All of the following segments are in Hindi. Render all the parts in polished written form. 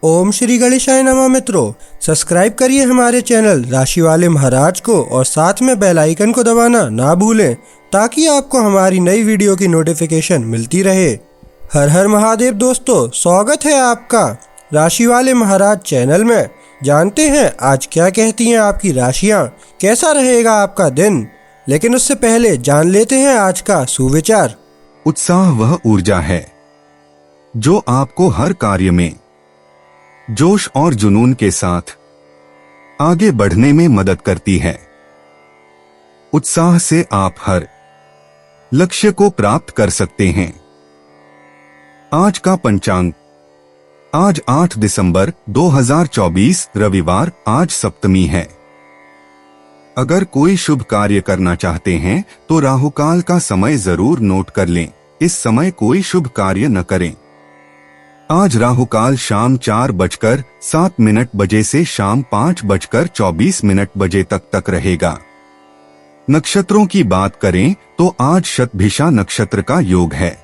ओम श्री गणेशाय नमः। मित्रों, सब्सक्राइब करिए हमारे चैनल राशि वाले महाराज को और साथ में बेल आइकन को दबाना ना भूलें ताकि आपको हमारी नई वीडियो की नोटिफिकेशन मिलती रहे। हर हर महादेव दोस्तों, स्वागत है आपका राशि वाले महाराज चैनल में। जानते हैं आज क्या कहती हैं आपकी राशियां, कैसा रहेगा आपका दिन। लेकिन उससे पहले जान लेते हैं आज का सुविचार। उत्साह वह ऊर्जा है जो आपको हर कार्य में जोश और जुनून के साथ आगे बढ़ने में मदद करती है। उत्साह से आप हर लक्ष्य को प्राप्त कर सकते हैं। आज का पंचांग, आज 8 दिसंबर 2024 रविवार, आज सप्तमी है। अगर कोई शुभ कार्य करना चाहते हैं तो राहुकाल का समय जरूर नोट कर लें। इस समय कोई शुभ कार्य न करें। आज राहुकाल शाम 4:07 बजे से शाम 5:24 बजे तक रहेगा। नक्षत्रों की बात करें तो आज शतभिषा नक्षत्र का योग है।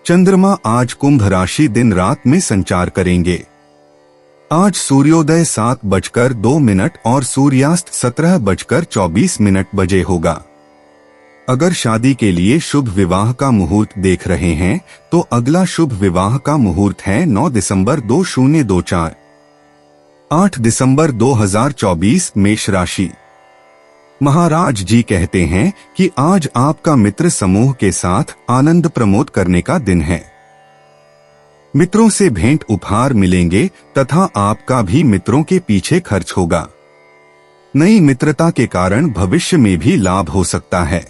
चंद्रमा आज कुंभ राशि दिन रात में संचार करेंगे। आज सूर्योदय 7:02 और सूर्यास्त 17:24 बजे होगा। अगर शादी के लिए शुभ विवाह का मुहूर्त देख रहे हैं तो अगला शुभ विवाह का मुहूर्त है 9 दिसंबर 2024। 8 दिसंबर 2024 मेष राशि। महाराज जी कहते हैं कि आज आपका मित्र समूह के साथ आनंद प्रमोद करने का दिन है। मित्रों से भेंट उपहार मिलेंगे तथा आपका भी मित्रों के पीछे खर्च होगा। नई मित्रता के कारण भविष्य में भी लाभ हो सकता है।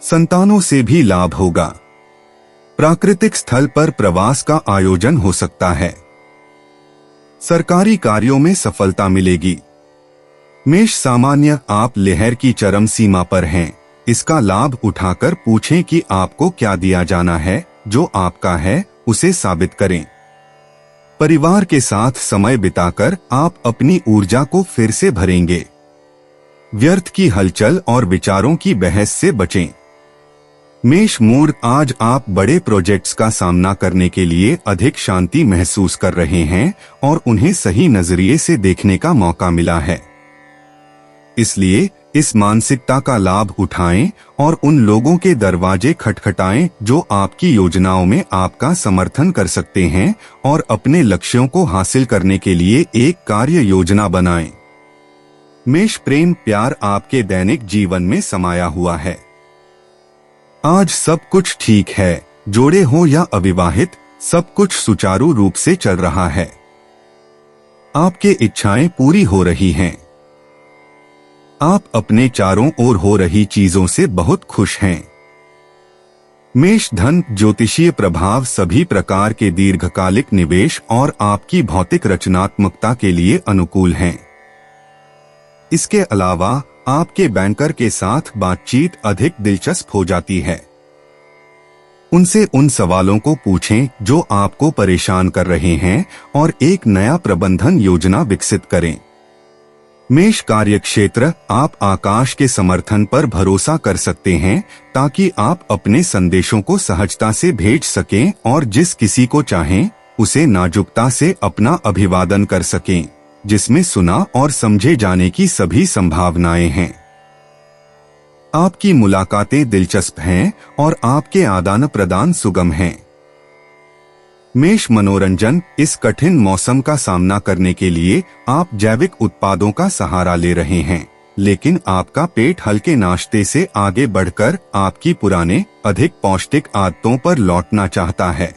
संतानों से भी लाभ होगा। प्राकृतिक स्थल पर प्रवास का आयोजन हो सकता है। सरकारी कार्यों में सफलता मिलेगी। मेष सामान्य, आप लहर की चरम सीमा पर हैं। इसका लाभ उठाकर पूछें कि आपको क्या दिया जाना है। जो आपका है उसे साबित करें। परिवार के साथ समय बिताकर आप अपनी ऊर्जा को फिर से भरेंगे। व्यर्थ की हलचल और विचारों की बहस से बचें। मेष मूड, आज आप बड़े प्रोजेक्ट्स का सामना करने के लिए अधिक शांति महसूस कर रहे हैं और उन्हें सही नजरिए से देखने का मौका मिला है। इसलिए इस मानसिकता का लाभ उठाएं और उन लोगों के दरवाजे खटखटाएं जो आपकी योजनाओं में आपका समर्थन कर सकते हैं और अपने लक्ष्यों को हासिल करने के लिए एक कार्य योजना बनाएं। मेष प्रेम, प्यार आपके दैनिक जीवन में समाया हुआ है। आज सब कुछ ठीक है। जोड़े हो या अविवाहित, सब कुछ सुचारू रूप से चल रहा है। आपके इच्छाएं पूरी हो रही हैं। आप अपने चारों ओर हो रही चीजों से बहुत खुश हैं। मेष धन, ज्योतिषीय प्रभाव सभी प्रकार के दीर्घकालिक निवेश और आपकी भौतिक रचनात्मकता के लिए अनुकूल हैं। इसके अलावा आपके बैंकर के साथ बातचीत अधिक दिलचस्प हो जाती है। उनसे उन सवालों को पूछें जो आपको परेशान कर रहे हैं और एक नया प्रबंधन योजना विकसित करें। मेष कार्यक्षेत्र, आप आकाश के समर्थन पर भरोसा कर सकते हैं ताकि आप अपने संदेशों को सहजता से भेज सकें और जिस किसी को चाहें उसे नाजुकता से अपना अभिवादन कर सकें, जिसमें सुना और समझे जाने की सभी संभावनाएं हैं। आपकी मुलाकातें दिलचस्प हैं और आपके आदान प्रदान सुगम हैं। मेष मनोरंजन, इस कठिन मौसम का सामना करने के लिए आप जैविक उत्पादों का सहारा ले रहे हैं, लेकिन आपका पेट हल्के नाश्ते से आगे बढ़कर आपकी पुराने अधिक पौष्टिक आदतों पर लौटना चाहता है।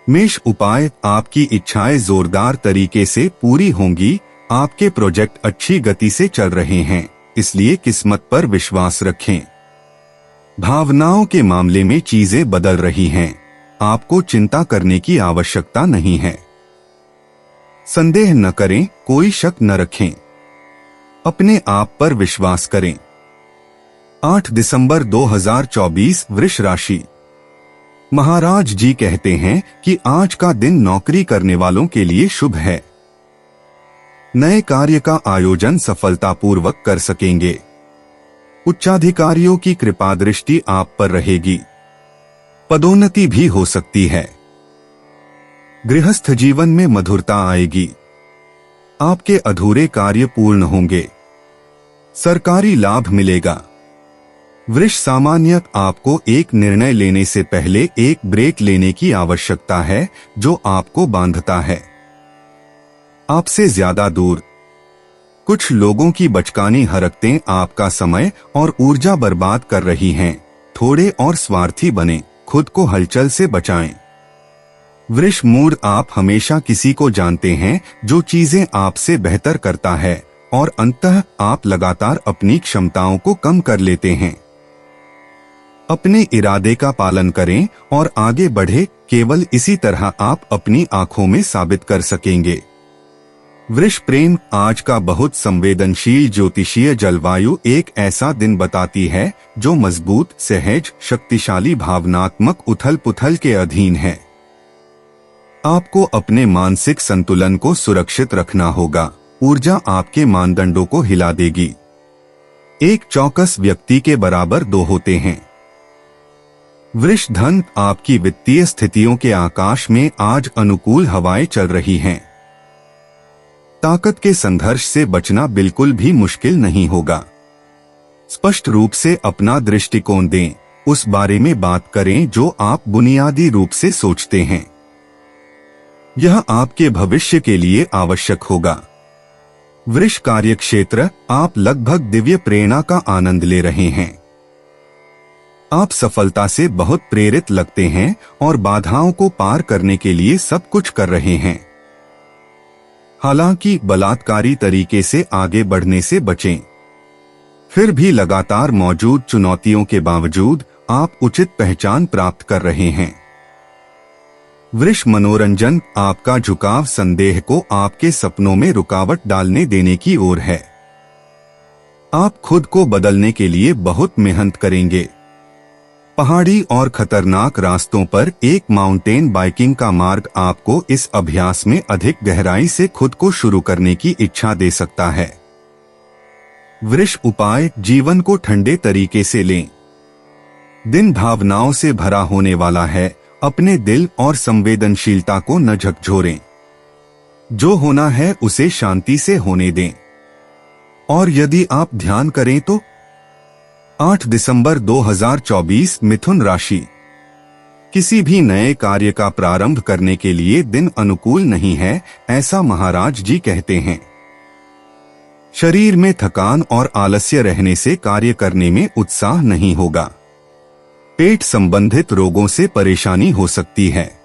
मेष उपाय, आपकी इच्छाएं जोरदार तरीके से पूरी होंगी। आपके प्रोजेक्ट अच्छी गति से चल रहे हैं, इसलिए किस्मत पर विश्वास रखें। भावनाओं के मामले में चीजें बदल रही हैं। आपको चिंता करने की आवश्यकता नहीं है। संदेह न करें, कोई शक न रखें। अपने आप पर विश्वास करें। 8 दिसंबर 2024 वृष राशि। महाराज जी कहते हैं कि आज का दिन नौकरी करने वालों के लिए शुभ है। नए कार्य का आयोजन सफलतापूर्वक कर सकेंगे। उच्चाधिकारियों की कृपा दृष्टि आप पर रहेगी। पदोन्नति भी हो सकती है। गृहस्थ जीवन में मधुरता आएगी। आपके अधूरे कार्य पूर्ण होंगे। सरकारी लाभ मिलेगा। वृष सामान्य आपको एक निर्णय लेने से पहले एक ब्रेक लेने की आवश्यकता है जो आपको बांधता है। आपसे ज्यादा दूर। कुछ लोगों की बचकानी हरकतें आपका समय और ऊर्जा बर्बाद कर रही हैं। थोड़े और स्वार्थी बने, खुद को हलचल से बचाएं। वृष मूड आप हमेशा किसी को जानते हैं जो चीजें आपसे बेहतर करता है और अंततः आप लगातार अपनी क्षमताओं को कम कर लेते हैं। अपने इरादे का पालन करें और आगे बढ़े, केवल इसी तरह आप अपनी आंखों में साबित कर सकेंगे। वृष प्रेम आज का बहुत संवेदनशील ज्योतिषीय जलवायु एक ऐसा दिन बताती है जो मजबूत, सहज, शक्तिशाली भावनात्मक उथल पुथल के अधीन है। आपको अपने मानसिक संतुलन को सुरक्षित रखना होगा। ऊर्जा आपके मानदंडों को हिला देगी। एक चौकस व्यक्ति के बराबर दो होते हैं। वृष धन आपकी वित्तीय स्थितियों के आकाश में आज अनुकूल हवाएं चल रही हैं। ताकत के संघर्ष से बचना बिल्कुल भी मुश्किल नहीं होगा। स्पष्ट रूप से अपना दृष्टिकोण दें, उस बारे में बात करें जो आप बुनियादी रूप से सोचते हैं। यह आपके भविष्य के लिए आवश्यक होगा। वृष कार्यक्षेत्र आप लगभग दिव्य प्रेरणा का आनंद ले रहे हैं। आप सफलता से बहुत प्रेरित लगते हैं और बाधाओं को पार करने के लिए सब कुछ कर रहे हैं। हालांकि बलात्कारी तरीके से आगे बढ़ने से बचें। फिर भी लगातार मौजूद चुनौतियों के बावजूद आप उचित पहचान प्राप्त कर रहे हैं। वृष मनोरंजन आपका झुकाव संदेह को आपके सपनों में रुकावट डालने देने की ओर है। आप खुद को बदलने के लिए बहुत मेहनत करेंगे। पहाड़ी और खतरनाक रास्तों पर एक माउंटेन बाइकिंग का मार्ग आपको इस अभ्यास में अधिक गहराई से खुद को शुरू करने की इच्छा दे सकता है। वृष उपाय, जीवन को ठंडे तरीके से लें। दिन भावनाओं से भरा होने वाला है। अपने दिल और संवेदनशीलता को न झकझोरें। जो होना है उसे शांति से होने दें। और यदि आप ध्यान करें तो 8 दिसंबर 2024 मिथुन राशि। किसी भी नए कार्य का प्रारंभ करने के लिए दिन अनुकूल नहीं है, ऐसा महाराज जी कहते हैं। शरीर में थकान और आलस्य रहने से कार्य करने में उत्साह नहीं होगा। पेट संबंधित रोगों से परेशानी हो सकती है।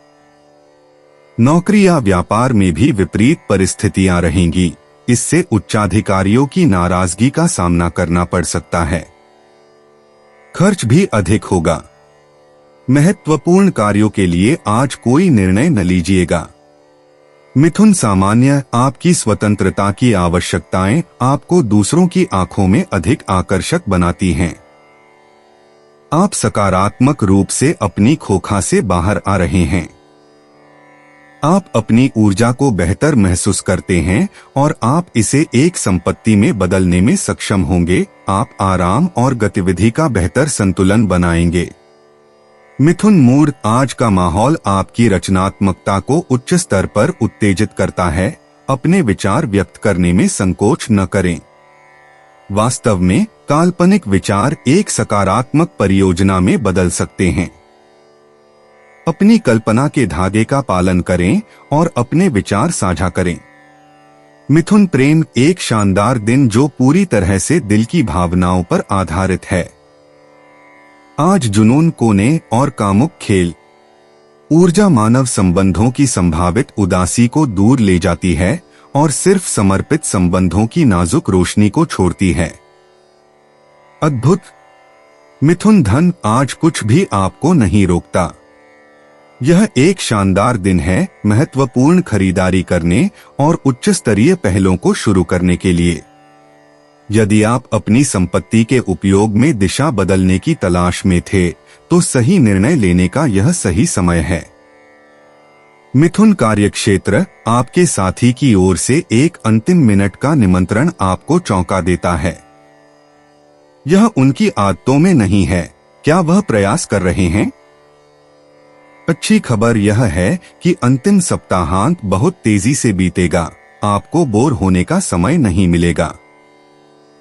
नौकरी या व्यापार में भी विपरीत परिस्थितियां रहेंगी। इससे उच्चाधिकारियों की नाराजगी का सामना करना पड़ सकता है। खर्च भी अधिक होगा। महत्वपूर्ण कार्यों के लिए आज कोई निर्णय न लीजिएगा। मिथुन सामान्य, आपकी स्वतंत्रता की आवश्यकताएं आपको दूसरों की आंखों में अधिक आकर्षक बनाती हैं। आप सकारात्मक रूप से अपनी खोखा से बाहर आ रहे हैं। आप अपनी ऊर्जा को बेहतर महसूस करते हैं और आप इसे एक संपत्ति में बदलने में सक्षम होंगे। आप आराम और गतिविधि का बेहतर संतुलन बनाएंगे। मिथुन मूड, आज का माहौल आपकी रचनात्मकता को उच्च स्तर पर उत्तेजित करता है। अपने विचार व्यक्त करने में संकोच न करें। वास्तव में काल्पनिक विचार एक सकारात्मक परियोजना में बदल सकते हैं। अपनी कल्पना के धागे का पालन करें और अपने विचार साझा करें। मिथुन प्रेम, एक शानदार दिन जो पूरी तरह से दिल की भावनाओं पर आधारित है। आज जुनून, कोने और कामुक खेल। ऊर्जा मानव संबंधों की संभावित उदासी को दूर ले जाती है और सिर्फ समर्पित संबंधों की नाजुक रोशनी को छोड़ती है। अद्भुत। मिथुन धन, आज कुछ भी आपको नहीं रोकता। यह एक शानदार दिन है महत्वपूर्ण खरीदारी करने और उच्च स्तरीय पहलों को शुरू करने के लिए। यदि आप अपनी संपत्ति के उपयोग में दिशा बदलने की तलाश में थे, तो सही निर्णय लेने का यह सही समय है। मिथुन कार्यक्षेत्र, आपके साथी की ओर से एक अंतिम मिनट का निमंत्रण आपको चौंका देता है। यह उनकी आदतों में नहीं है। क्या वह प्रयास कर रहे हैं? अच्छी खबर यह है कि अंतिम सप्ताहांत बहुत तेजी से बीतेगा, आपको बोर होने का समय नहीं मिलेगा।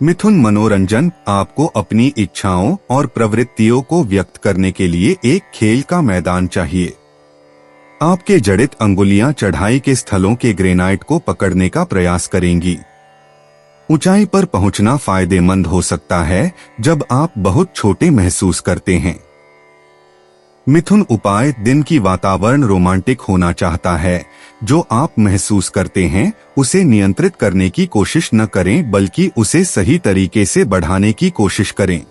मिथुन मनोरंजन, आपको अपनी इच्छाओं और प्रवृत्तियों को व्यक्त करने के लिए एक खेल का मैदान चाहिए। आपके जड़ित अंगुलियां चढ़ाई के स्थलों के ग्रेनाइट को पकड़ने का प्रयास करेंगी। ऊंचाई पर पहुंचना फायदेमंद हो सकता है जब आप बहुत छोटे महसूस करते हैं। मिथुन उपाय, दिन की वातावरण रोमांटिक होना चाहता है। जो आप महसूस करते हैं उसे नियंत्रित करने की कोशिश न करें, बल्कि उसे सही तरीके से बढ़ाने की कोशिश करें।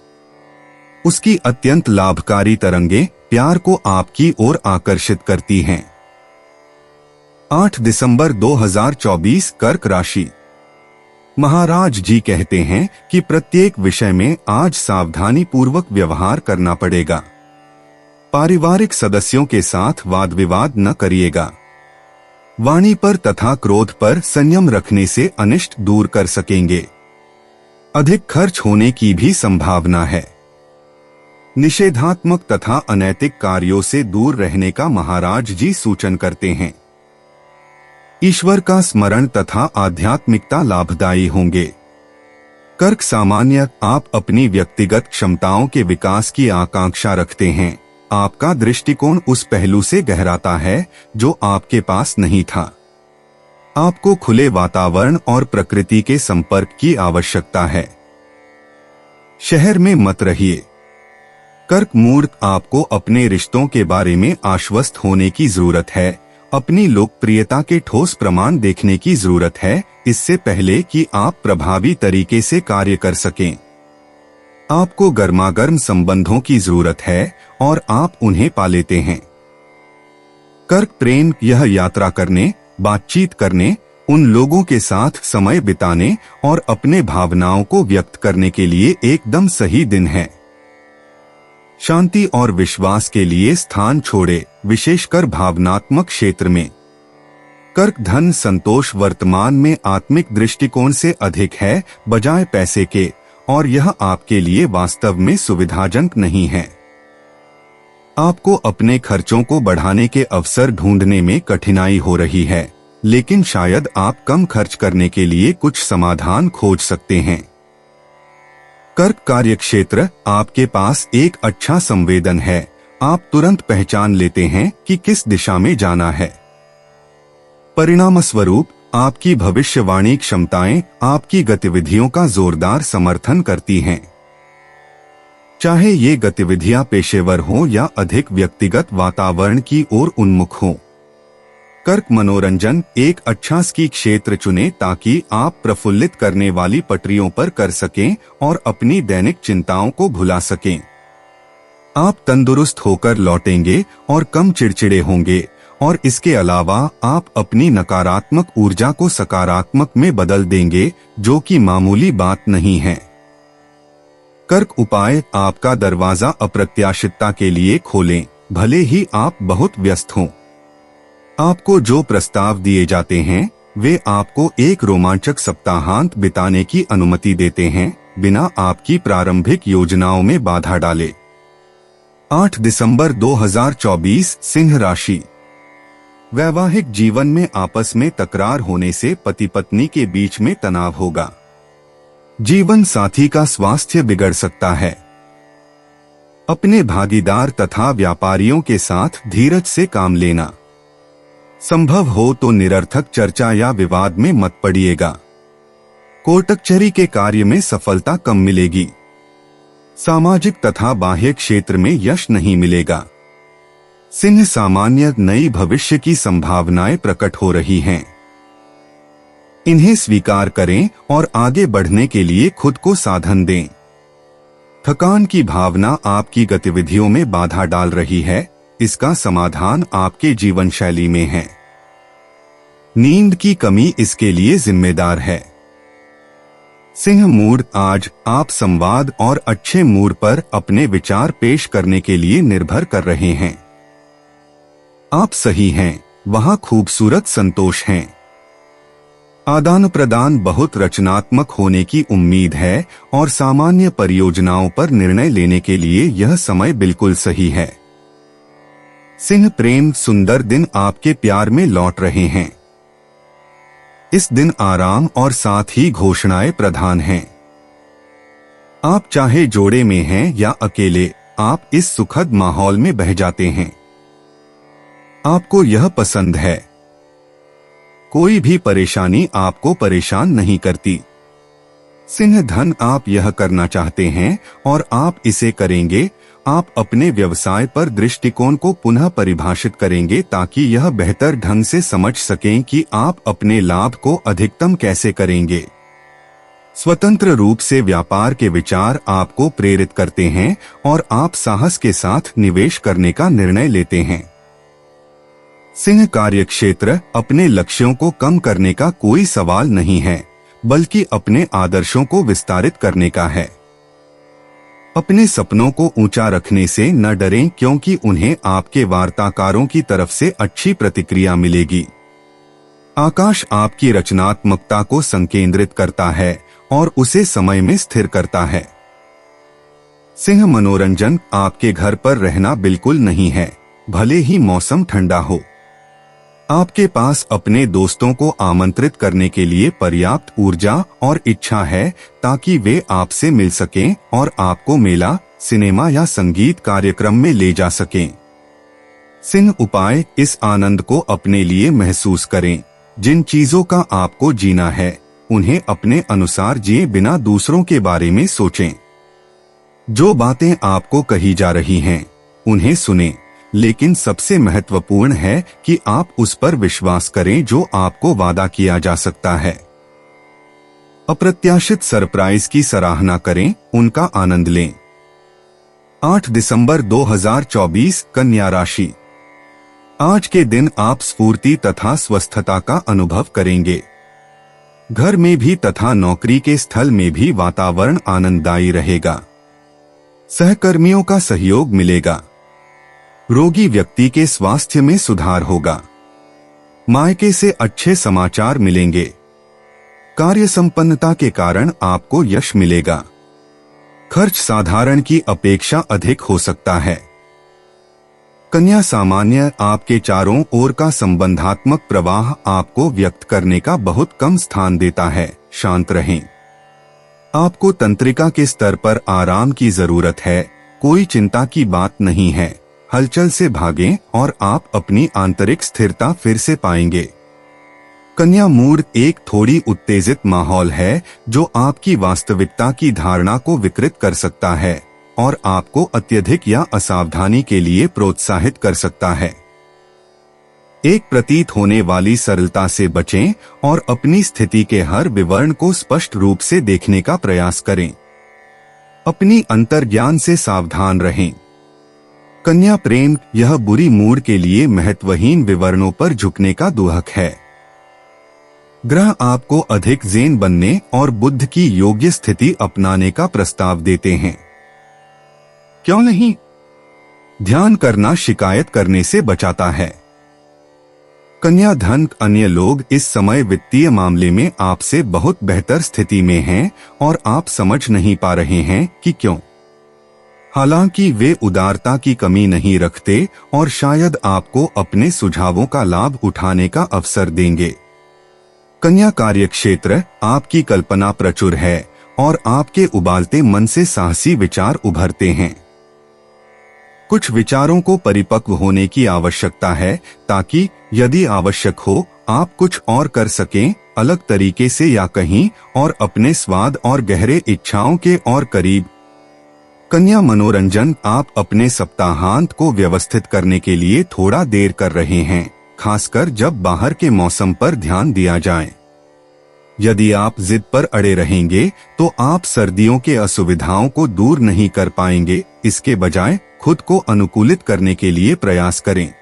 उसकी अत्यंत लाभकारी तरंगें प्यार को आपकी ओर आकर्षित करती हैं। 8 दिसंबर 2024, कर्क राशि। महाराज जी कहते हैं कि प्रत्येक विषय में आज सावधानी पूर्वक व्यवहार करना पड़ेगा। पारिवारिक सदस्यों के साथ वाद विवाद न करिएगा। वाणी पर तथा क्रोध पर संयम रखने से अनिष्ट दूर कर सकेंगे। अधिक खर्च होने की भी संभावना है। निषेधात्मक तथा अनैतिक कार्यों से दूर रहने का महाराज जी सूचन करते हैं। ईश्वर का स्मरण तथा आध्यात्मिकता लाभदायी होंगे। कर्क सामान्य, आप अपनी व्यक्तिगत क्षमताओं के विकास की आकांक्षा रखते हैं। आपका दृष्टिकोण उस पहलू से गहराता है जो आपके पास नहीं था। आपको खुले वातावरण और प्रकृति के संपर्क की आवश्यकता है। शहर में मत रहिए। कर्क मूर्ख, आपको अपने रिश्तों के बारे में आश्वस्त होने की जरूरत है। अपनी लोकप्रियता के ठोस प्रमाण देखने की जरूरत है, इससे पहले कि आप प्रभावी तरीके से कार्य कर सकें। आपको गर्मागर्म संबंधों की जरूरत है और आप उन्हें पा लेते हैं। कर्क प्रेम, यह यात्रा करने, बातचीत करने, उन लोगों के साथ समय बिताने और अपने भावनाओं को व्यक्त करने के लिए एकदम सही दिन है। शांति और विश्वास के लिए स्थान छोड़े, विशेषकर भावनात्मक क्षेत्र में। कर्क धन संतोष वर्तमान में आत्मिक दृष्टिकोण से अधिक है बजाय पैसे के, और यह आपके लिए वास्तव में सुविधाजनक नहीं है। आपको अपने खर्चों को बढ़ाने के अवसर ढूंढने में कठिनाई हो रही है, लेकिन शायद आप कम खर्च करने के लिए कुछ समाधान खोज सकते हैं। कर्क कार्यक्षेत्र, आपके पास एक अच्छा संवेदन है। आप तुरंत पहचान लेते हैं कि किस दिशा में जाना है। परिणाम स्वरूप आपकी भविष्यवाणी क्षमताएं आपकी गतिविधियों का जोरदार समर्थन करती हैं। चाहे ये गतिविधियां पेशेवर हों या अधिक व्यक्तिगत वातावरण की ओर उन्मुख हों। कर्क मनोरंजन, एक अच्छा स्की क्षेत्र चुनें ताकि आप प्रफुल्लित करने वाली पटरियों पर कर सकें और अपनी दैनिक चिंताओं को भुला सकें। आप तंदुरुस्त होकर लौटेंगे और कम चिड़चिड़े होंगे, और इसके अलावा आप अपनी नकारात्मक ऊर्जा को सकारात्मक में बदल देंगे, जो कि मामूली बात नहीं है। कर्क उपाय, आपका दरवाजा अप्रत्याशितता के लिए खोलें, भले ही आप बहुत व्यस्त हों। आपको जो प्रस्ताव दिए जाते हैं वे आपको एक रोमांचक सप्ताहांत बिताने की अनुमति देते हैं, बिना आपकी प्रारंभिक योजनाओं में बाधा डाले। 8 दिसंबर 2024, सिंह राशि। वैवाहिक जीवन में आपस में तकरार होने से पति पत्नी के बीच में तनाव होगा। जीवन साथी का स्वास्थ्य बिगड़ सकता है। अपने भागीदार तथा व्यापारियों के साथ धीरज से काम लेना। संभव हो तो निरर्थक चर्चा या विवाद में मत पड़िएगा। कोर्ट कचहरी के कार्य में सफलता कम मिलेगी। सामाजिक तथा बाह्य क्षेत्र में यश नहीं मिलेगा। सिंह सामान्य, नई भविष्य की संभावनाएं प्रकट हो रही हैं। इन्हें स्वीकार करें और आगे बढ़ने के लिए खुद को साधन दें। थकान की भावना आपकी गतिविधियों में बाधा डाल रही है, इसका समाधान आपके जीवन शैली में है। नींद की कमी इसके लिए जिम्मेदार है। सिंह मूड, आज आप संवाद और अच्छे मूड पर अपने विचार पेश करने के लिए निर्भर कर रहे हैं। आप सही हैं, वहां खूबसूरत संतोष हैं। आदान प्रदान बहुत रचनात्मक होने की उम्मीद है और सामान्य परियोजनाओं पर निर्णय लेने के लिए यह समय बिल्कुल सही है। सिंह प्रेम सुंदर दिन आपके प्यार में लौट रहे हैं। इस दिन आराम और साथ ही घोषणाएं प्रधान हैं। आप चाहे जोड़े में हैं या अकेले, आप इस सुखद माहौल में बह जाते हैं। आपको यह पसंद है। कोई भी परेशानी आपको परेशान नहीं करती। सिंह धन आप यह करना चाहते हैं और आप इसे करेंगे। आप अपने व्यवसाय पर दृष्टिकोण को पुनः परिभाषित करेंगे ताकि यह बेहतर ढंग से समझ सकें कि आप अपने लाभ को अधिकतम कैसे करेंगे। स्वतंत्र रूप से व्यापार के विचार आपको प्रेरित करते हैं और आप साहस के साथ निवेश करने का निर्णय लेते हैं। सिंह कार्यक्षेत्र, अपने लक्ष्यों को कम करने का कोई सवाल नहीं है, बल्कि अपने आदर्शों को विस्तारित करने का है। अपने सपनों को ऊंचा रखने से न डरें, क्योंकि उन्हें आपके वार्ताकारों की तरफ से अच्छी प्रतिक्रिया मिलेगी। आकाश आपकी रचनात्मकता को संकेंद्रित करता है और उसे समय में स्थिर करता है। सिंह मनोरंजन, आपके घर पर रहना बिल्कुल नहीं है, भले ही मौसम ठंडा हो। आपके पास अपने दोस्तों को आमंत्रित करने के लिए पर्याप्त ऊर्जा और इच्छा है ताकि वे आपसे मिल सकें और आपको मेला, सिनेमा या संगीत कार्यक्रम में ले जा सकें। सिंह उपाय, इस आनंद को अपने लिए महसूस करें। जिन चीजों का आपको जीना है, उन्हें अपने अनुसार जिए बिना दूसरों के बारे में सोचें। जो बातें आपको कही जा रही हैं, उन्हें सुनें, लेकिन सबसे महत्वपूर्ण है कि आप उस पर विश्वास करें जो आपको वादा किया जा सकता है। अप्रत्याशित सरप्राइज की सराहना करें, उनका आनंद लें। 8 दिसंबर 2024, कन्या राशि। आज के दिन आप स्फूर्ति तथा स्वस्थता का अनुभव करेंगे। घर में भी तथा नौकरी के स्थल में भी वातावरण आनंददायी रहेगा। सहकर्मियों का सहयोग मिलेगा। रोगी व्यक्ति के स्वास्थ्य में सुधार होगा। मायके से अच्छे समाचार मिलेंगे। कार्य संपन्नता के कारण आपको यश मिलेगा। खर्च साधारण की अपेक्षा अधिक हो सकता है। कन्या सामान्य, आपके चारों ओर का संबंधात्मक प्रवाह आपको व्यक्त करने का बहुत कम स्थान देता है। शांत रहें। आपको तंत्रिका के स्तर पर आराम की जरूरत है। कोई चिंता की बात नहीं है। हलचल से भागें और आप अपनी आंतरिक स्थिरता फिर से पाएंगे। कन्या मूड, एक थोड़ी उत्तेजित माहौल है जो आपकी वास्तविकता की धारणा को विकृत कर सकता है और आपको अत्यधिक या असावधानी के लिए प्रोत्साहित कर सकता है। एक प्रतीत होने वाली सरलता से बचें और अपनी स्थिति के हर विवरण को स्पष्ट रूप से देखने का प्रयास करें। अपनी अंतर्ज्ञान से सावधान रहें। कन्या प्रेम, यह बुरी मूड के लिए महत्वहीन विवरणों पर झुकने का दुहक है। ग्रह आपको अधिक ज़ेन बनने और बुद्ध की योग्य स्थिति अपनाने का प्रस्ताव देते हैं। क्यों नहीं? ध्यान करना शिकायत करने से बचाता है। कन्या धन, अन्य लोग इस समय वित्तीय मामले में आपसे बहुत बेहतर स्थिति में हैं और आप समझ नहीं पा रहे हैं कि क्यों। हालांकि वे उदारता की कमी नहीं रखते और शायद आपको अपने सुझावों का लाभ उठाने का अवसर देंगे। कन्या कार्यक्षेत्र, आपकी कल्पना प्रचुर है और आपके उबालते मन से साहसी विचार उभरते हैं। कुछ विचारों को परिपक्व होने की आवश्यकता है ताकि यदि आवश्यक हो आप कुछ और कर सकें, अलग तरीके से या कहीं और अपने स्वाद और गहरे इच्छाओं के और करीब। कन्या मनोरंजन, आप अपने सप्ताहांत को व्यवस्थित करने के लिए थोड़ा देर कर रहे हैं, खासकर जब बाहर के मौसम पर ध्यान दिया जाए। यदि आप जिद पर अड़े रहेंगे तो आप सर्दियों के असुविधाओं को दूर नहीं कर पाएंगे। इसके बजाय खुद को अनुकूलित करने के लिए प्रयास करें।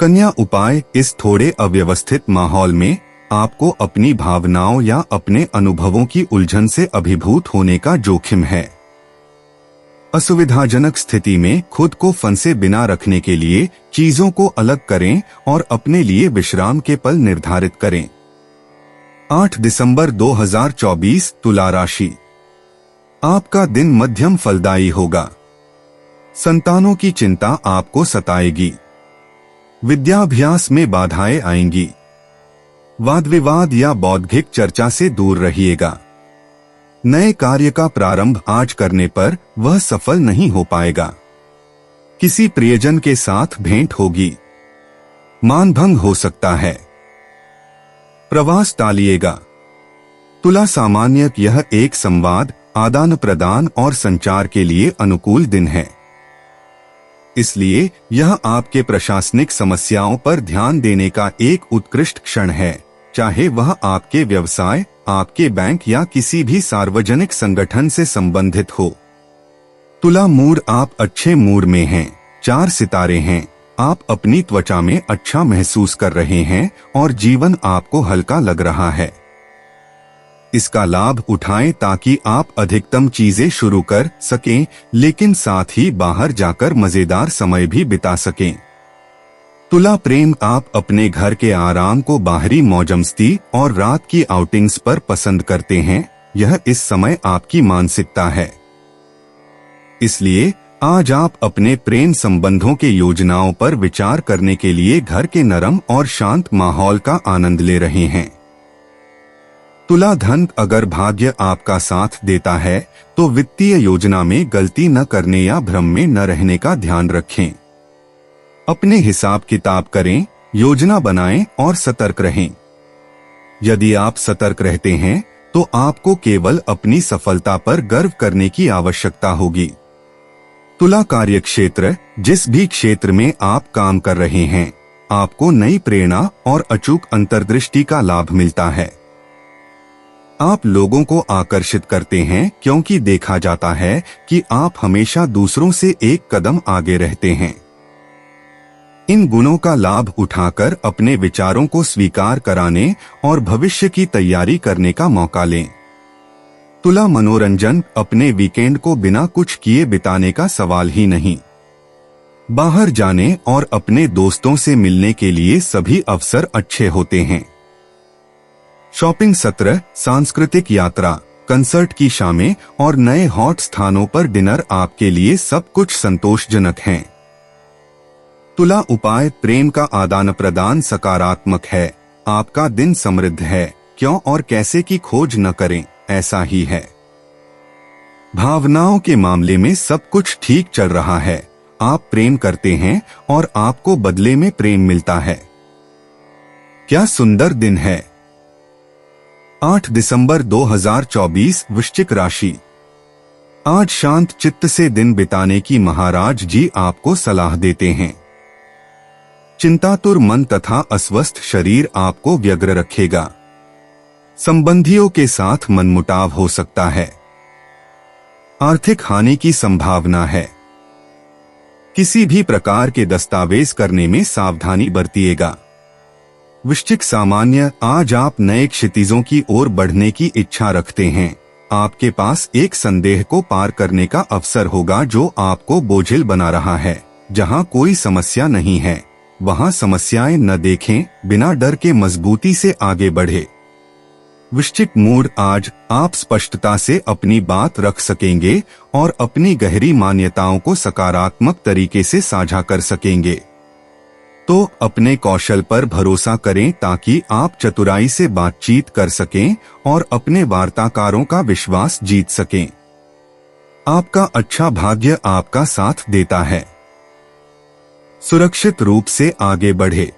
कन्या उपाय, इस थोड़े अव्यवस्थित माहौल में आपको अपनी भावनाओं या अपने अनुभवों की उलझन से अभिभूत होने का जोखिम है। असुविधाजनक स्थिति में खुद को फंसे बिना रखने के लिए चीजों को अलग करें और अपने लिए विश्राम के पल निर्धारित करें। 8 दिसंबर 2024, तुला राशि। आपका दिन मध्यम फलदायी होगा। संतानों की चिंता आपको सताएगी, विद्याभ्यास में बाधाएं आएंगी। वाद विवाद या बौद्धिक चर्चा से दूर रहिएगा। नए कार्य का प्रारंभ आज करने पर वह सफल नहीं हो पाएगा। किसी प्रियजन के साथ भेंट होगी। मानभंग हो सकता है। प्रवास टालिएगा। तुला सामान्य यह एक संवाद, आदान प्रदान और संचार के लिए अनुकूल दिन है। इसलिए यह आपके प्रशासनिक समस्याओं पर ध्यान देने का एक उत्कृष्ट क्षण है, चाहे वह आपके व्यवसाय, आपके बैंक या किसी भी सार्वजनिक संगठन से संबंधित हो। तुला मूड, आप अच्छे मूड में हैं। 4 सितारे हैं। आप अपनी त्वचा में अच्छा महसूस कर रहे हैं और जीवन आपको हल्का लग रहा है। इसका लाभ उठाएं ताकि आप अधिकतम चीजें शुरू कर सकें, लेकिन साथ ही बाहर जाकर मजेदार समय भी बिता सकें। तुला प्रेम, आप अपने घर के आराम को बाहरी मौजमस्ती और रात की आउटिंग्स पर पसंद करते हैं। यह इस समय आपकी मानसिकता है। इसलिए आज आप अपने प्रेम संबंधों के योजनाओं पर विचार करने के लिए घर के नरम और शांत माहौल का आनंद ले रहे हैं। तुला धन, अगर भाग्य आपका साथ देता है तो वित्तीय योजना में गलती न करने या भ्रम में न रहने का ध्यान रखें। अपने हिसाब किताब करें, योजना बनाएं और सतर्क रहें। यदि आप सतर्क रहते हैं तो आपको केवल अपनी सफलता पर गर्व करने की आवश्यकता होगी। तुला कार्यक्षेत्र, जिस भी क्षेत्र में आप काम कर रहे हैं, आपको नई प्रेरणा और अचूक अंतर्दृष्टि का लाभ मिलता है। आप लोगों को आकर्षित करते हैं क्योंकि देखा जाता है कि आप हमेशा दूसरों से एक कदम आगे रहते हैं। इन गुणों का लाभ उठाकर अपने विचारों को स्वीकार कराने और भविष्य की तैयारी करने का मौका लें। तुला मनोरंजन, अपने वीकेंड को बिना कुछ किए बिताने का सवाल ही नहीं। बाहर जाने और अपने दोस्तों से मिलने के लिए सभी अवसर अच्छे होते हैं। शॉपिंग सत्र, सांस्कृतिक यात्रा, कंसर्ट की शामें और नए हॉट स्थानों पर डिनर, आपके लिए सब कुछ संतोषजनक हैं। तुला उपाय, प्रेम का आदान प्रदान सकारात्मक है। आपका दिन समृद्ध है। क्यों और कैसे की खोज न करें, ऐसा ही है। भावनाओं के मामले में सब कुछ ठीक चल रहा है। आप प्रेम करते हैं और आपको बदले में प्रेम मिलता है। क्या सुंदर दिन है। 8 दिसंबर 2024, वृश्चिक राशि। आज शांत चित्त से दिन बिताने की महाराज जी आपको सलाह देते हैं। चिंतातुर मन तथा अस्वस्थ शरीर आपको व्यग्र रखेगा। संबंधियों के साथ मनमुटाव हो सकता है। आर्थिक हानि की संभावना है। किसी भी प्रकार के दस्तावेज करने में सावधानी बरतिएगा। वृश्चिक सामान्य, आज आप नए क्षितिजों की ओर बढ़ने की इच्छा रखते हैं। आपके पास एक संदेह को पार करने का अवसर होगा जो आपको बोझिल बना रहा है। जहां कोई समस्या नहीं है वहां समस्याएं न देखें, बिना डर के मजबूती से आगे बढ़े। वृश्चिक मूड, आज आप स्पष्टता से अपनी बात रख सकेंगे और अपनी गहरी मान्यताओं को सकारात्मक तरीके से साझा कर सकेंगे। तो अपने कौशल पर भरोसा करें ताकि आप चतुराई से बातचीत कर सकें और अपने वार्ताकारों का विश्वास जीत सकें। आपका अच्छा भाग्य आपका साथ देता है। सुरक्षित रूप से आगे बढ़े।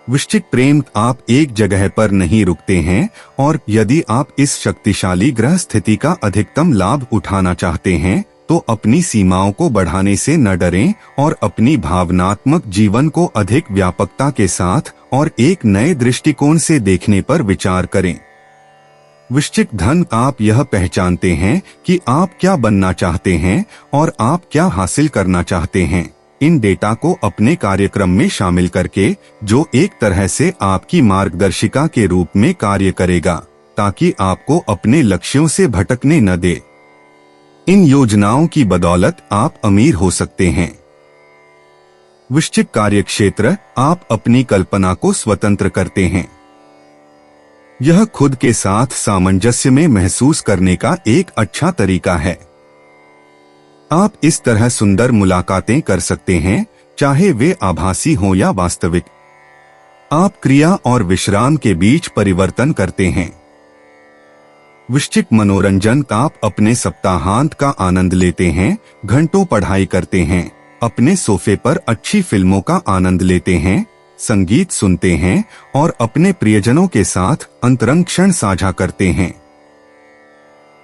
वृश्चिक प्रेम, आप एक जगह पर नहीं रुकते हैं और यदि आप इस शक्तिशाली ग्रह स्थिति का अधिकतम लाभ उठाना चाहते हैं तो अपनी सीमाओं को बढ़ाने से न डरें और अपनी भावनात्मक जीवन को अधिक व्यापकता के साथ और एक नए दृष्टिकोण से देखने पर विचार करें। वृश्चिक धन, आप यह पहचानते हैं कि आप क्या बनना चाहते हैं और आप क्या हासिल करना चाहते हैं। इन डेटा को अपने कार्यक्रम में शामिल करके, जो एक तरह से आपकी मार्गदर्शिका के रूप में कार्य करेगा, ताकि आपको अपने लक्ष्यों से भटकने न दे। इन योजनाओं की बदौलत आप अमीर हो सकते हैं। वृश्चिक कार्यक्षेत्र, आप अपनी कल्पना को स्वतंत्र करते हैं। यह खुद के साथ सामंजस्य में महसूस करने का एक अच्छा तरीका है। आप इस तरह सुंदर मुलाकातें कर सकते हैं, चाहे वे आभासी हों या वास्तविक। आप क्रिया और विश्राम के बीच परिवर्तन करते हैं। वृश्चिक मनोरंजन। आप अपने सप्ताहांत का आनंद लेते हैं, घंटों पढ़ाई करते हैं, अपने सोफे पर अच्छी फिल्मों का आनंद लेते हैं, संगीत सुनते हैं और अपने प्रियजनों के साथ अंतरंग क्षण साझा करते हैं।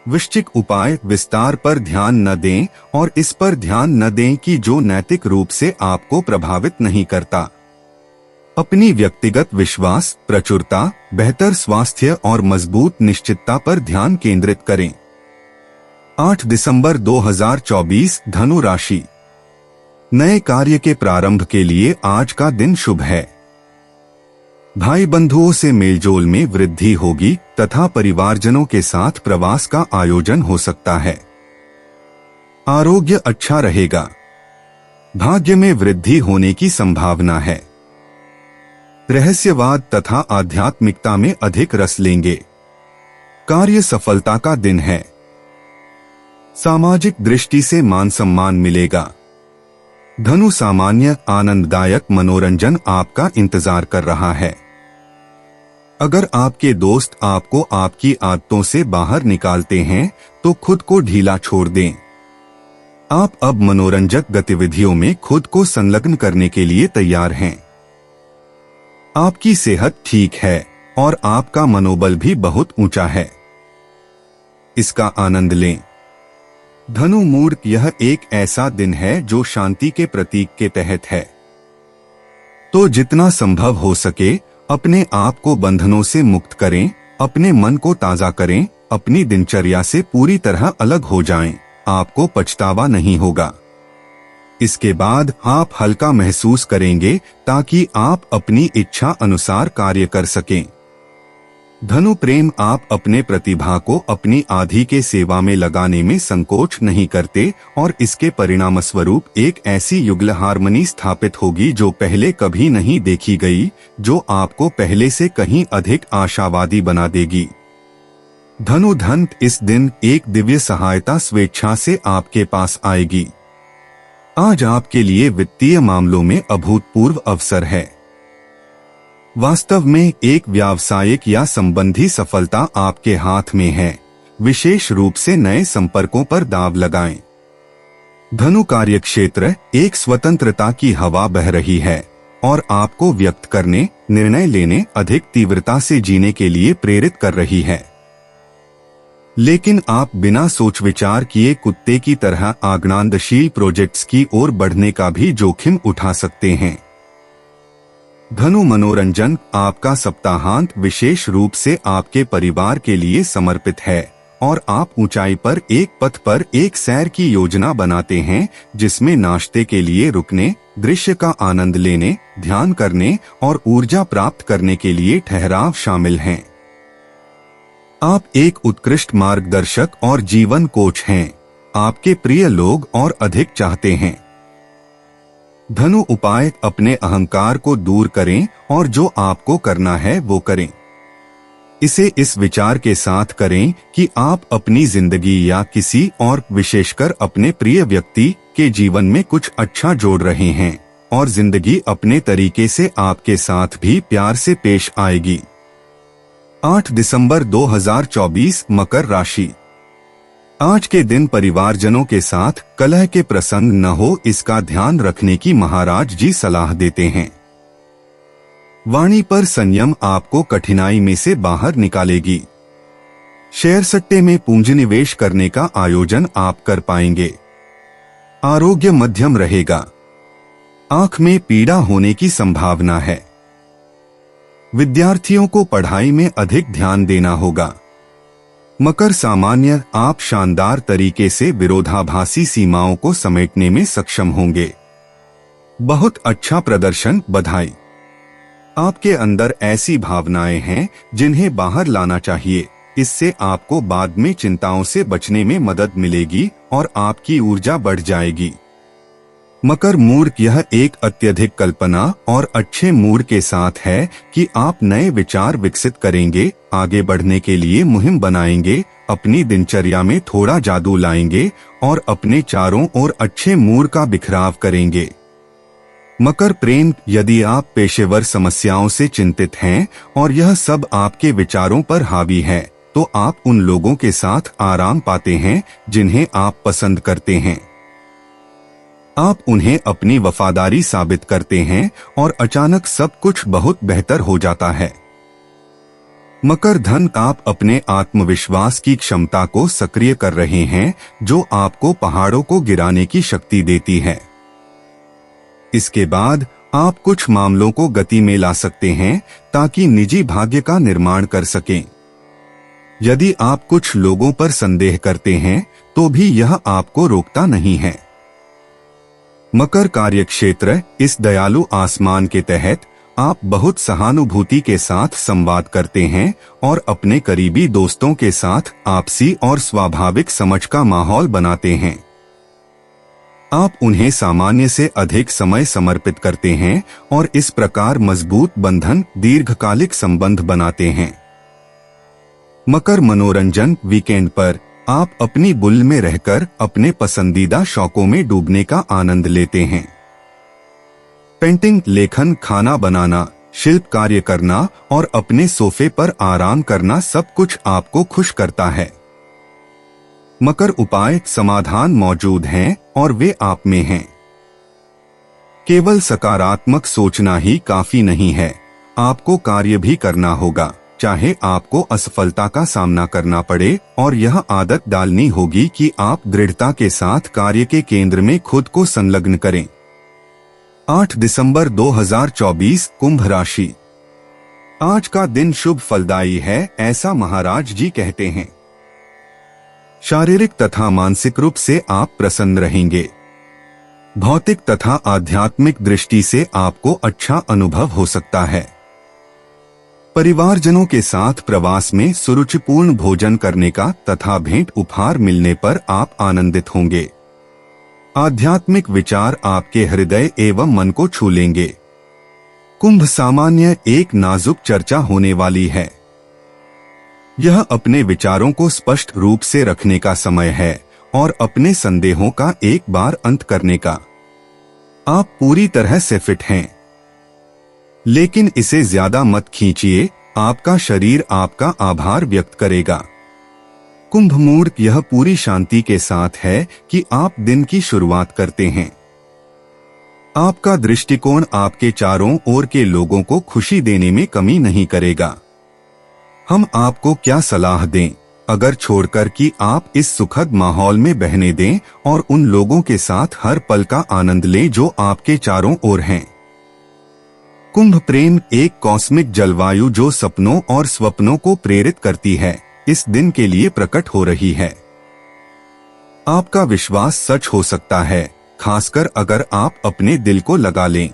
वृश्चिक उपाय। विस्तार पर ध्यान न दें और इस पर ध्यान न दें कि जो नैतिक रूप से आपको प्रभावित नहीं करता। अपनी व्यक्तिगत विश्वास, प्रचुरता, बेहतर स्वास्थ्य और मजबूत निश्चितता पर ध्यान केंद्रित करें। 8 दिसंबर 2024 धनु राशि। नए कार्य के प्रारंभ के लिए आज का दिन शुभ है। भाई बंधुओं से मेलजोल में वृद्धि होगी तथा परिवारजनों के साथ प्रवास का आयोजन हो सकता है। आरोग्य अच्छा रहेगा। भाग्य में वृद्धि होने की संभावना है। रहस्यवाद तथा आध्यात्मिकता में अधिक रस लेंगे। कार्य सफलता का दिन है। सामाजिक दृष्टि से मान सम्मान मिलेगा। धनु सामान्य आनंददायक मनोरंजन आपका इंतजार कर रहा है। अगर आपके दोस्त आपको आपकी आदतों से बाहर निकालते हैं तो खुद को ढीला छोड़ दें। आप अब मनोरंजक गतिविधियों में खुद को संलग्न करने के लिए तैयार हैं। आपकी सेहत ठीक है और आपका मनोबल भी बहुत ऊंचा है। इसका आनंद लें। धनु मूड। यह एक ऐसा दिन है जो शांति के प्रतीक के तहत है, तो जितना संभव हो सके अपने आप को बंधनों से मुक्त करें, अपने मन को ताजा करें, अपनी दिनचर्या से पूरी तरह अलग हो जाएं। आपको पछतावा नहीं होगा। इसके बाद आप हल्का महसूस करेंगे ताकि आप अपनी इच्छा अनुसार कार्य कर सकें। धनु प्रेम। आप अपने प्रतिभा को अपनी आधी के सेवा में लगाने में संकोच नहीं करते और इसके परिणामस्वरूप एक ऐसी युगल हार्मनी स्थापित होगी जो पहले कभी नहीं देखी गई, जो आपको पहले से कहीं अधिक आशावादी बना देगी। धनु धन। इस दिन एक दिव्य सहायता स्वेच्छा से आपके पास आएगी। आज आपके लिए वित्तीय मामलों में अभूतपूर्व अवसर है। वास्तव में एक व्यावसायिक या संबंधी सफलता आपके हाथ में है। विशेष रूप से नए संपर्कों पर दांव लगाएं। धनु कार्यक्षेत्र। एक स्वतंत्रता की हवा बह रही है और आपको व्यक्त करने, निर्णय लेने, अधिक तीव्रता से जीने के लिए प्रेरित कर रही है। लेकिन आप बिना सोच विचार किए कुत्ते की तरह आग्नानशील प्रोजेक्ट्स की ओर बढ़ने का भी जोखिम उठा सकते हैं। धनु मनोरंजन। आपका सप्ताहांत विशेष रूप से आपके परिवार के लिए समर्पित है और आप ऊंचाई पर एक पथ पर एक सैर की योजना बनाते हैं जिसमें नाश्ते के लिए रुकने, दृश्य का आनंद लेने, ध्यान करने और ऊर्जा प्राप्त करने के लिए ठहराव शामिल हैं। आप एक उत्कृष्ट मार्गदर्शक और जीवन कोच हैं। आपके प्रिय लोग और अधिक चाहते हैं। धनु उपाय। अपने अहंकार को दूर करें और जो आपको करना है वो करें। इसे इस विचार के साथ करें कि आप अपनी जिंदगी या किसी और, विशेषकर अपने प्रिय व्यक्ति के जीवन में कुछ अच्छा जोड़ रहे हैं और जिंदगी अपने तरीके से आपके साथ भी प्यार से पेश आएगी। 8 दिसंबर 2024 मकर राशि। आज के दिन परिवारजनों के साथ कलह के प्रसंग न हो, इसका ध्यान रखने की महाराज जी सलाह देते हैं। वाणी पर संयम आपको कठिनाई में से बाहर निकालेगी। शेयर सट्टे में पूंजी निवेश करने का आयोजन आप कर पाएंगे। आरोग्य मध्यम रहेगा। आंख में पीड़ा होने की संभावना है। विद्यार्थियों को पढ़ाई में अधिक ध्यान देना होगा। मकर सामान्य। आप शानदार तरीके से विरोधाभासी सीमाओं को समेटने में सक्षम होंगे। बहुत अच्छा प्रदर्शन, बधाई। आपके अंदर ऐसी भावनाएं हैं जिन्हें बाहर लाना चाहिए। इससे आपको बाद में चिंताओं से बचने में मदद मिलेगी और आपकी ऊर्जा बढ़ जाएगी। मकर मूड। यह एक अत्यधिक कल्पना और अच्छे मूड के साथ है कि आप नए विचार विकसित करेंगे, आगे बढ़ने के लिए मुहिम बनाएंगे, अपनी दिनचर्या में थोड़ा जादू लाएंगे और अपने चारों ओर अच्छे मूड का बिखराव करेंगे। मकर प्रेम, यदि आप पेशेवर समस्याओं से चिंतित हैं और यह सब आपके विचारों पर हावी है, तो आप उन लोगों के साथ आराम पाते हैं जिन्हें आप पसंद करते हैं। आप उन्हें अपनी वफादारी साबित करते हैं और अचानक सब कुछ बहुत बेहतर हो जाता है। मकर धन, आप अपने आत्मविश्वास की क्षमता को सक्रिय कर रहे हैं जो आपको पहाड़ों को गिराने की शक्ति देती है। इसके बाद आप कुछ मामलों को गति में ला सकते हैं ताकि निजी भाग्य का निर्माण कर सकें। यदि आप कुछ लोगों पर संदेह करते हैं तो भी यह आपको रोकता नहीं है। मकर कार्यक्षेत्र, इस दयालु आसमान के तहत आप बहुत सहानुभूति के साथ संवाद करते हैं और अपने करीबी दोस्तों के साथ आपसी और स्वाभाविक समझ का माहौल बनाते हैं। आप उन्हें सामान्य से अधिक समय समर्पित करते हैं और इस प्रकार मजबूत बंधन, दीर्घकालिक संबंध बनाते हैं। मकर मनोरंजन, वीकेंड पर आप अपनी बुल में रहकर अपने पसंदीदा शौकों में डूबने का आनंद लेते हैं। पेंटिंग, लेखन, खाना बनाना, शिल्प कार्य करना और अपने सोफे पर आराम करना सब कुछ आपको खुश करता है। मकर उपाय, समाधान मौजूद हैं और वे आप में हैं। केवल सकारात्मक सोचना ही काफी नहीं है, आपको कार्य भी करना होगा, चाहे आपको असफलता का सामना करना पड़े, और यह आदत डालनी होगी कि आप दृढ़ता के साथ कार्य के केंद्र में खुद को संलग्न करें। 8 दिसंबर 2024, कुंभ राशि। आज का दिन शुभ फलदायी है, ऐसा महाराज जी कहते हैं। शारीरिक तथा मानसिक रूप से आप प्रसन्न रहेंगे। भौतिक तथा आध्यात्मिक दृष्टि से आपको अच्छा अनुभव हो सकता है। परिवारजनों के साथ प्रवास में सुरुचिपूर्ण भोजन करने का तथा भेंट उपहार मिलने पर आप आनंदित होंगे। आध्यात्मिक विचार आपके हृदय एवं मन को छू लेंगे। कुंभ सामान्य एक नाजुक चर्चा होने वाली है। यह अपने विचारों को स्पष्ट रूप से रखने का समय है और अपने संदेहों का एक बार अंत करने का। आप पूरी तरह से फिट हैं, लेकिन इसे ज्यादा मत खींचिए, आपका शरीर आपका आभार व्यक्त करेगा। कुंभ मूड, यह पूरी शांति के साथ है कि आप दिन की शुरुआत करते हैं। आपका दृष्टिकोण आपके चारों ओर के लोगों को खुशी देने में कमी नहीं करेगा। हम आपको क्या सलाह दें, अगर छोड़कर कि आप इस सुखद माहौल में बहने दें और उन लोगों के साथ हर पल का आनंद लें जो आपके चारों ओर हैं। कुंभ प्रेम, एक कॉस्मिक जलवायु जो सपनों और स्वप्नों को प्रेरित करती है, इस दिन के लिए प्रकट हो रही है। आपका विश्वास सच हो सकता है, खासकर अगर आप अपने दिल को लगा लें।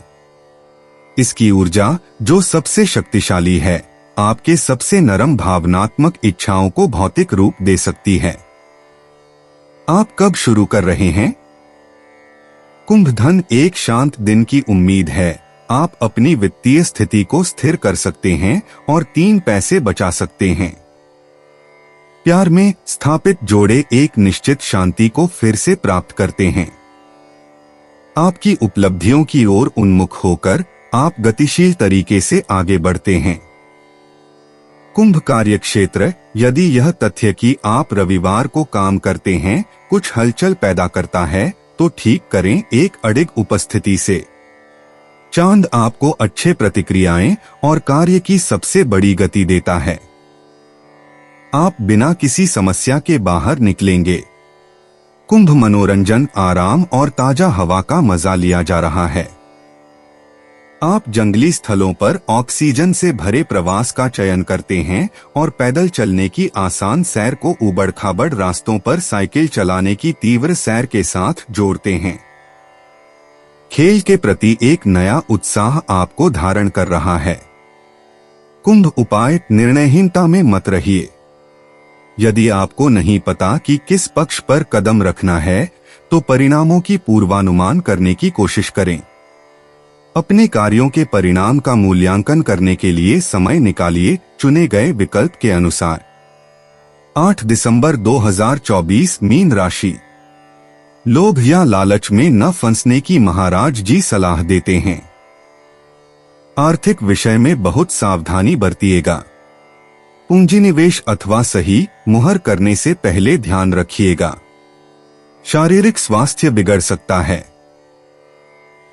इसकी ऊर्जा, जो सबसे शक्तिशाली है, आपके सबसे नरम भावनात्मक इच्छाओं को भौतिक रूप दे सकती है। आप कब शुरू कर रहे हैं? कुंभ धन, एक शांत दिन की उम्मीद है। आप अपनी वित्तीय स्थिति को स्थिर कर सकते हैं और 3 पैसे बचा सकते हैं। प्यार में स्थापित जोड़े एक निश्चित शांति को फिर से प्राप्त करते हैं। आपकी उपलब्धियों की ओर उन्मुख होकर आप गतिशील तरीके से आगे बढ़ते हैं। कुंभ कार्यक्षेत्र, यदि यह तथ्य कि आप रविवार को काम करते हैं कुछ हलचल पैदा करता है, तो ठीक करें एक अडिग उपस्थिति से। चांद आपको अच्छे प्रतिक्रियाएं और कार्य की सबसे बड़ी गति देता है। आप बिना किसी समस्या के बाहर निकलेंगे। कुंभ मनोरंजन, आराम और ताजा हवा का मजा लिया जा रहा है। आप जंगली स्थलों पर ऑक्सीजन से भरे प्रवास का चयन करते हैं और पैदल चलने की आसान सैर को ऊबड़-खाबड़ रास्तों पर साइकिल चलाने की तीव्र सैर के साथ जोड़ते हैं। खेल के प्रति एक नया उत्साह आपको धारण कर रहा है। कुंभ उपाय, निर्णयहीनता में मत रहिए। यदि आपको नहीं पता कि किस पक्ष पर कदम रखना है, तो परिणामों की पूर्वानुमान करने की कोशिश करें। अपने कार्यों के परिणाम का मूल्यांकन करने के लिए समय निकालिए, चुने गए विकल्प के अनुसार। 8 दिसंबर 2024, मीन राशि। लोभ या लालच में न फंसने की महाराज जी सलाह देते हैं। आर्थिक विषय में बहुत सावधानी बरतिएगा। पूंजी निवेश अथवा सही मुहर करने से पहले ध्यान रखिएगा। शारीरिक स्वास्थ्य बिगड़ सकता है।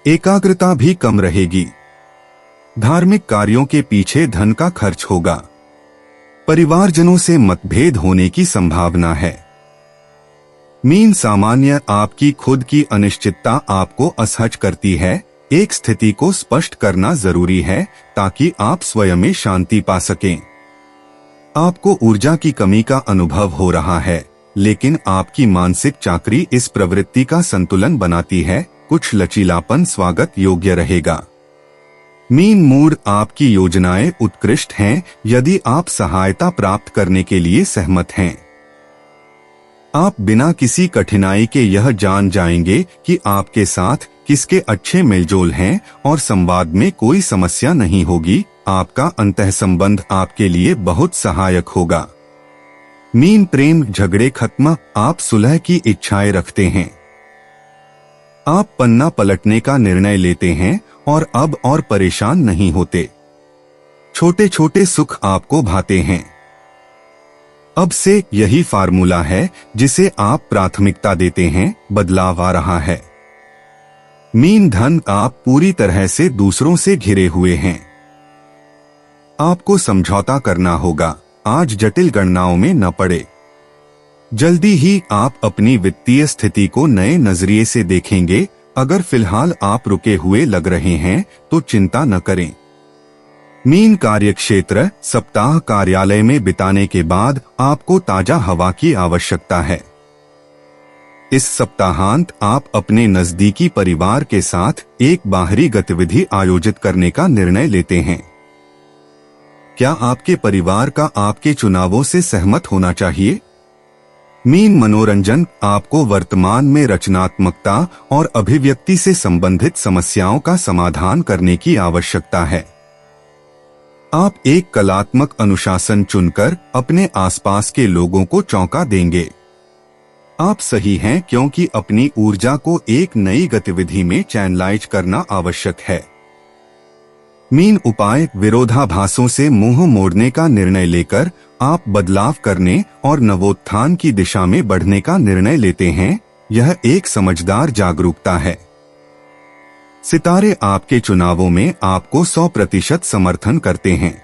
एकाग्रता भी कम रहेगी। धार्मिक कार्यों के पीछे धन का खर्च होगा। परिवारजनों से मतभेद होने की संभावना है। मीन सामान्य आपकी खुद की अनिश्चितता आपको असहज करती है। एक स्थिति को स्पष्ट करना जरूरी है ताकि आप स्वयं में शांति पा सकें। आपको ऊर्जा की कमी का अनुभव हो रहा है, लेकिन आपकी मानसिक चाकरी इस प्रवृत्ति का संतुलन बनाती है। कुछ लचीलापन स्वागत योग्य रहेगा। मीन मूड आपकी योजनाएं उत्कृष्ट हैं यदि आप सहायता प्राप्त करने के लिए सहमत हैं। आप बिना किसी कठिनाई के यह जान जाएंगे कि आपके साथ किसके अच्छे मेलजोल हैं और संवाद में कोई समस्या नहीं होगी। आपका अंतः संबंध आपके लिए बहुत सहायक होगा। मीन प्रेम झगड़े खत्म, आप सुलह की इच्छाएं रखते हैं। आप पन्ना पलटने का निर्णय लेते हैं और अब और परेशान नहीं होते। छोटे छोटे सुख आपको भाते हैं। अब से यही फार्मूला है जिसे आप प्राथमिकता देते हैं। बदलाव आ रहा है। मीन धन, आप पूरी तरह से दूसरों से घिरे हुए हैं। आपको समझौता करना होगा। आज जटिल गणनाओं में न पड़े। जल्दी ही आप अपनी वित्तीय स्थिति को नए नजरिए से देखेंगे। अगर फिलहाल आप रुके हुए लग रहे हैं तो चिंता न करें। मीन कार्यक्षेत्र, सप्ताह कार्यालय में बिताने के बाद आपको ताजा हवा की आवश्यकता है। इस सप्ताहांत आप अपने नजदीकी परिवार के साथ एक बाहरी गतिविधि आयोजित करने का निर्णय लेते हैं। क्या आपके परिवार का आपके चुनावों से सहमत होना चाहिए? मीन मनोरंजन, आपको वर्तमान में रचनात्मकता और अभिव्यक्ति से संबंधित समस्याओं का समाधान करने की आवश्यकता है। आप एक कलात्मक अनुशासन चुनकर अपने आसपास के लोगों को चौंका देंगे। आप सही हैं क्योंकि अपनी ऊर्जा को एक नई गतिविधि में चैनलाइज करना आवश्यक है। मीन उपाय, विरोधाभासों से मुंह मोड़ने का निर्णय लेकर आप बदलाव करने और नवोत्थान की दिशा में बढ़ने का निर्णय लेते हैं। यह एक समझदार जागरूकता है। सितारे आपके चुनावों में आपको 100% समर्थन करते हैं।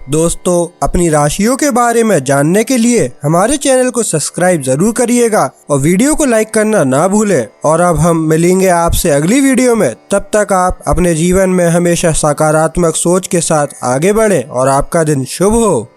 दोस्तों, अपनी राशियों के बारे में जानने के लिए हमारे चैनल को सब्सक्राइब जरूर करिएगा और वीडियो को लाइक करना ना भूलें। और अब हम मिलेंगे आपसे अगली वीडियो में। तब तक आप अपने जीवन में हमेशा सकारात्मक सोच के साथ आगे बढ़ें और आपका दिन शुभ हो।